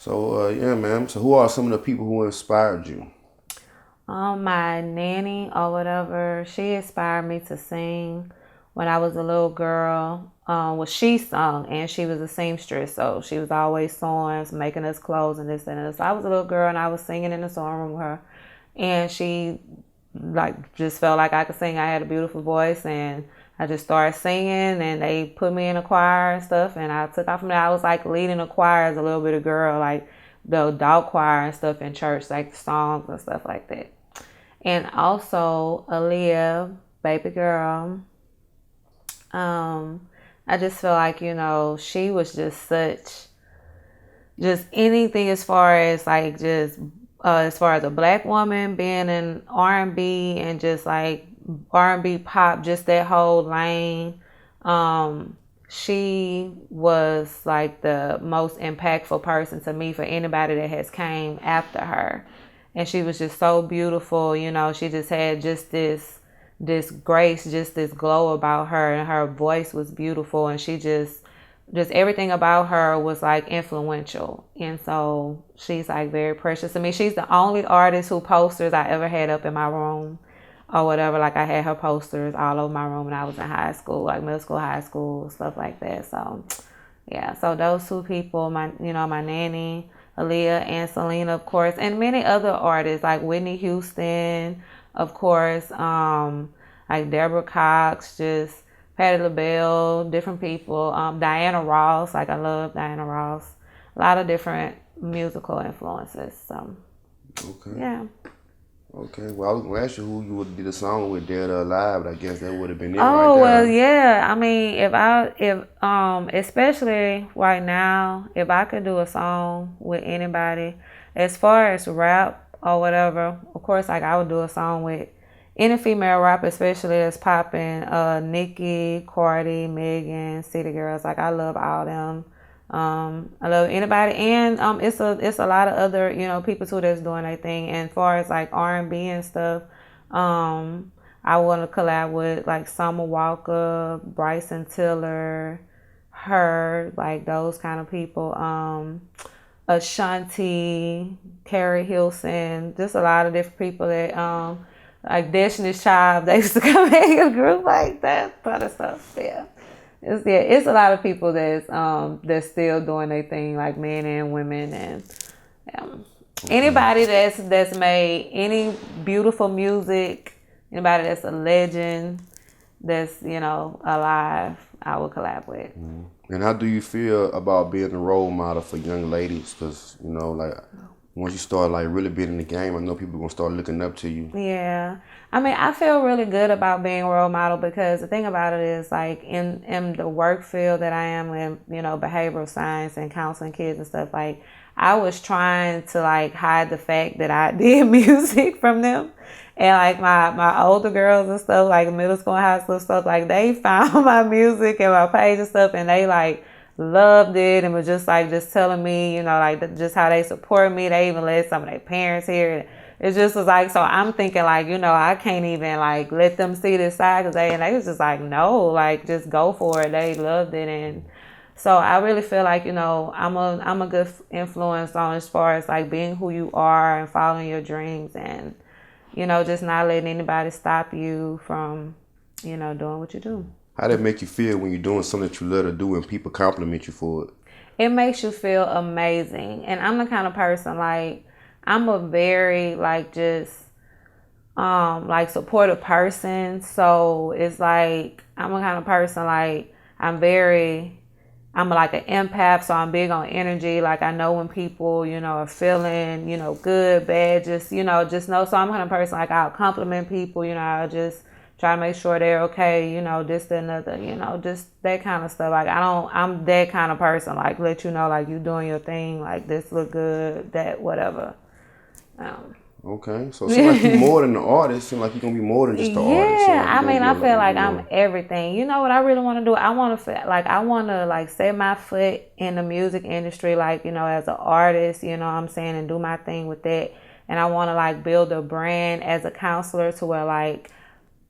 So, yeah, man. So, who are some of the people who inspired you? My nanny or whatever, she inspired me to sing when I was a little girl. Well, she sung and she was a seamstress, so she was always sewing, making us clothes and this and that. So I was a little girl and I was singing in the sewing room with her, and she like just felt like I could sing. I had a beautiful voice, and I just started singing, and they put me in a choir and stuff, and I took off from there. I was like leading a choir as a little bit of girl, like the adult choir and stuff in church, like songs and stuff like that. And also Aaliyah, baby girl. I just feel like, she was just just anything as far as like just as far as a black woman being in R&B and just like R&B pop, just that whole lane. She was like the most impactful person to me for anybody that has came after her, and she was just so beautiful. She just had just this grace, just this glow about her, and her voice was beautiful, and she just everything about her was like influential. And so she's like very precious to me. She's the only artist who posters I ever had up in my room or whatever. Like I had her posters all over my room when I was in high school, like middle school, high school, stuff like that. So yeah, so those two people, my nanny, Aaliyah, and Selena, of course, and many other artists like Whitney Houston, of course, like Deborah Cox, just Patti LaBelle, different people, Diana Ross, like I love Diana Ross, a lot of different musical influences. So Okay. yeah. Okay. Well, I was gonna ask you who you would did a song with, Dead or Alive, but I guess that would have been it right Oh well, there. yeah. I mean, if especially right now, if I could do a song with anybody, as far as rap or whatever, of course, like I would do a song with any female rapper, especially that's popping. Nicki, Cardi, Megan, City Girls. Like I love all them. I love anybody, and it's a lot of other people too that's doing their thing. And as far as like R&B and stuff, um. I want to collab with like Summer Walker, Bryson Tiller, her, like those kind of people. Ashanti, Carrie Hilson, just a lot of different people that like Destiny's Child. They used to come in a group like that kind of stuff. Yeah. It's a lot of people that's still doing their thing, like men and women, and um, Okay. anybody that's made any beautiful music, anybody that's a legend, that's alive, I would collab with. And how do you feel about being a role model for young ladies? Because like once you start like really being in the game, I know people gonna start looking up to you. Yeah. I mean, I feel really good about being a role model because the thing about it is like in the work field that I am in, behavioral science and counseling kids and stuff, like I was trying to like hide the fact that I did music from them. And like my older girls and stuff, like middle school and high school stuff, like they found my music and my page and stuff, and they like loved it and was just like just telling me, like just how they support me. They even let some of their parents hear it. It just was like, so I'm thinking like, I can't even like let them see this side because they was just like, no, like just go for it. They loved it. And so I really feel like, I'm a good influence on as far as like being who you are and following your dreams, and, just not letting anybody stop you from, doing what you do. How that make you feel when you're doing something that you love to do and people compliment you for it? It makes you feel amazing. And I'm the kind of person like I'm a very like just like supportive person. So it's like I'm a kind of person like I'm like an empath, so I'm big on energy. Like I know when people, are feeling, good, bad, just know. So I'm the kind of person like I'll compliment people, I'll just try to make sure they're okay, this, that, another, just that kind of stuff. Like I'm that kind of person, like let you know, like you doing your thing, like this look good, that, whatever. Um, Okay, so it seems like you more than the artist. Seems like you're gonna be more than just the artist. Seems Yeah, like you're I gonna mean, be I a, feel like I'm everything. You know what I really want to do? I want to like set my foot in the music industry, like, as an artist, I'm saying, and do my thing with that. And I want to like build a brand as a counselor to where like,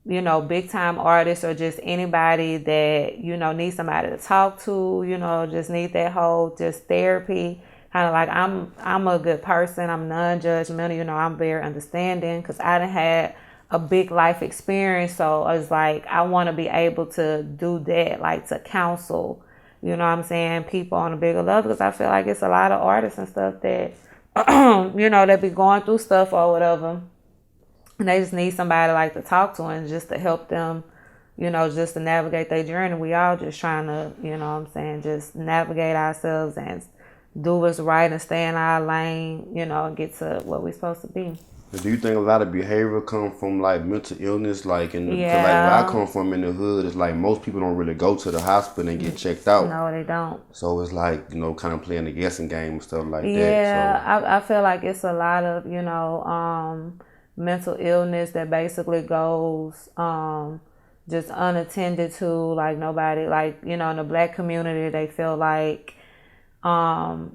big time artists or just anybody that, needs somebody to talk to, just need that whole just therapy kind of like I'm a good person. I'm non-judgmental. You know, I'm very understanding because I done had a big life experience. So I was like, I want to be able to do that, like to counsel, you know what I'm saying, people on a bigger level, because I feel like it's a lot of artists and stuff that, you know, that be going through stuff or whatever. And they just need somebody like to talk to and just to help them, you know, just to navigate their journey. We all just trying to, you know what I'm saying, just navigate ourselves and do what's right and stay in our lane, you know, and get to what we're supposed to be. Do you think a lot of behavior come from like mental illness, like in the, Yeah. cause like where I come from in the hood, it's like most people don't really go to the hospital and get checked out. No, they don't. So it's like, you know, kind of playing the guessing game and stuff like that. Yeah, So I feel like it's a lot of, you know, mental illness that basically goes just unattended to, like nobody, like, you know, in the Black community, they feel like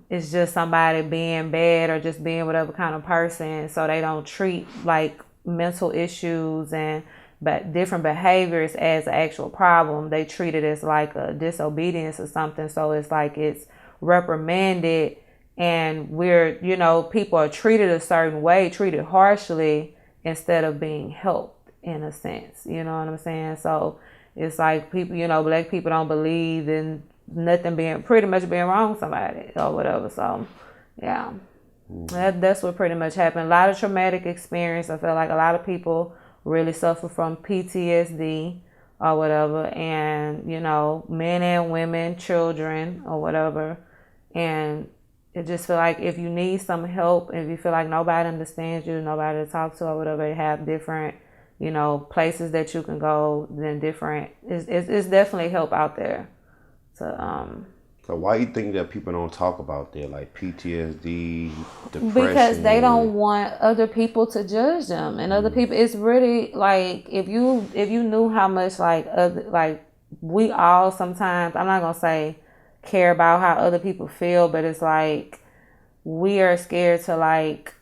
it's just somebody being bad or just being whatever kind of person, so they don't treat like mental issues and but different behaviors as an actual problem. They treat it as like a disobedience or something, so it's like it's reprimanded, and we're, you know, people are treated a certain way, treated harshly instead of being helped in a sense, you know what I'm saying? So it's like people, you know, Black people don't believe in nothing being pretty much being wrong with somebody or whatever. So yeah, that's what pretty much happened. A lot of traumatic experience. I feel like a lot of people really suffer from PTSD or whatever, and you know, men and women, children or whatever. And it just feel like if you need some help, if you feel like nobody understands you, nobody to talk to or whatever, they have different, you know, places that you can go, then different, it's definitely help out there. So why you think that people don't talk about that, like PTSD, depression? Because they don't want other people to judge them, and other people. It's really like if you knew how much like we all sometimes, I'm not gonna say care about how other people feel, but it's like we are scared to like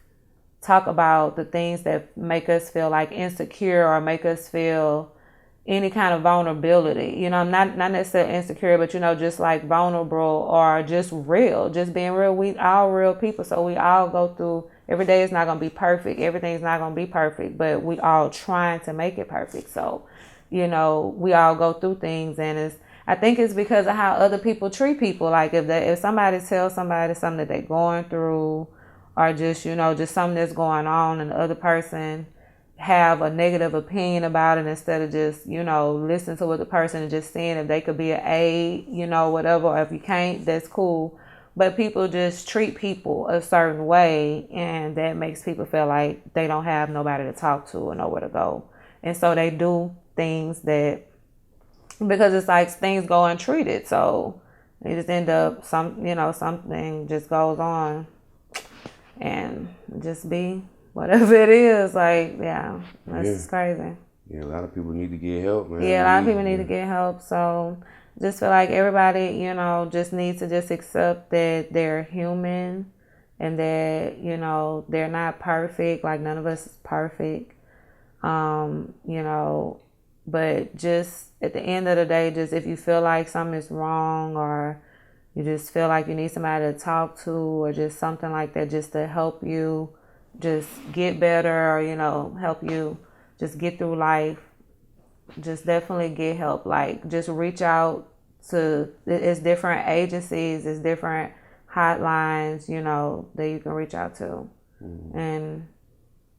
talk about the things that make us feel like insecure or make us feel any kind of vulnerability, you know, not necessarily insecure, but you know, just like vulnerable or just real, just being real. We all real people, so we all go through. Every day is not gonna be perfect. Everything's not gonna be perfect, but we all trying to make it perfect. So, you know, we all go through things, and I think it's because of how other people treat people. Like if somebody tells somebody something that they're going through, or just, you know, just something that's going on, and the other person have a negative opinion about it, instead of just, you know, listen to what the person is just saying, if they could be an aid, you know, whatever, or if you can't, that's cool. But people just treat people a certain way, and that makes people feel like they don't have nobody to talk to or nowhere to go. And so they do things that, because it's like things go untreated, so they just end up something just goes on and just be whatever it is, like, yeah, that's just crazy. Yeah, a lot of people need to get help, man. Yeah, a lot of people need to get help. So just feel like everybody, you know, just needs to just accept that they're human and that, you know, they're not perfect. Like none of us is perfect. You know, but just at the end of the day, just if you feel like something is wrong, or you just feel like you need somebody to talk to, or just something like that, just to help you just get better, or, you know, help you just get through life, just definitely get help. Like just reach out to, it's different agencies, it's different hotlines, you know, that you can reach out to. And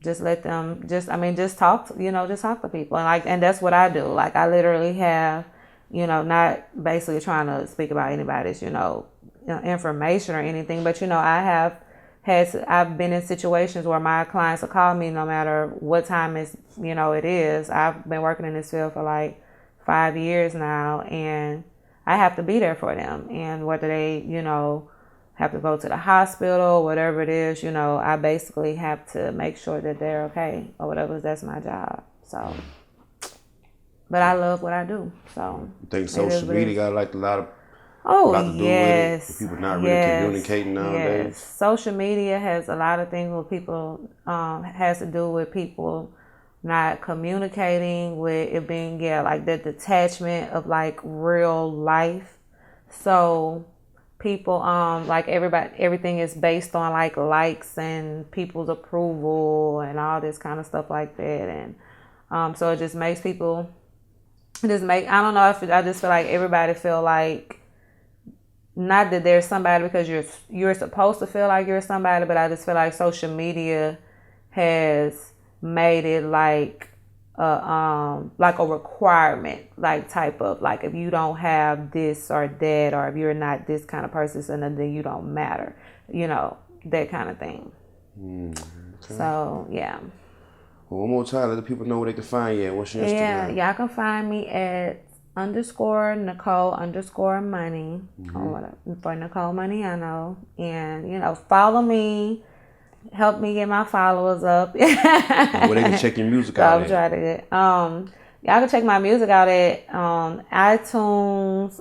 just let them just talk to, you know, just talk to people. And that's what I do. Like I literally have, you know, not basically trying to speak about anybody's, you know, information or anything, but you know, I've been in situations where my clients will call me no matter what time it is. I've been working in this field for like 5 years now, and I have to be there for them. And whether they, you know, have to go to the hospital, whatever it is, you know, I basically have to make sure that they're okay or whatever. That's my job. So, but I love what I do. So, you think social media got like a lot to do yes, with it? People not really communicating nowadays. Yes, social media has a lot of things with people. Has to do with people not communicating, with it being like that detachment of like real life. So people like everything is based on like likes and people's approval and all this kind of stuff like that, and so it just makes people I don't know if I just feel like everybody feel like, not that there's somebody because you're supposed to feel like you're somebody, but I just feel like social media has made it like a requirement, like type of like, if you don't have this or that, or if you're not this kind of person, then you don't matter, that kind of thing. Okay. So yeah. Well, one more time, let the people know where they can find you. What's your Instagram? Yeah, y'all can find me at _Nicole_Money for Nicole Maniano, and follow me. Help me get my followers up. Where they can check your music out at? Try to get, y'all can check my music out at iTunes,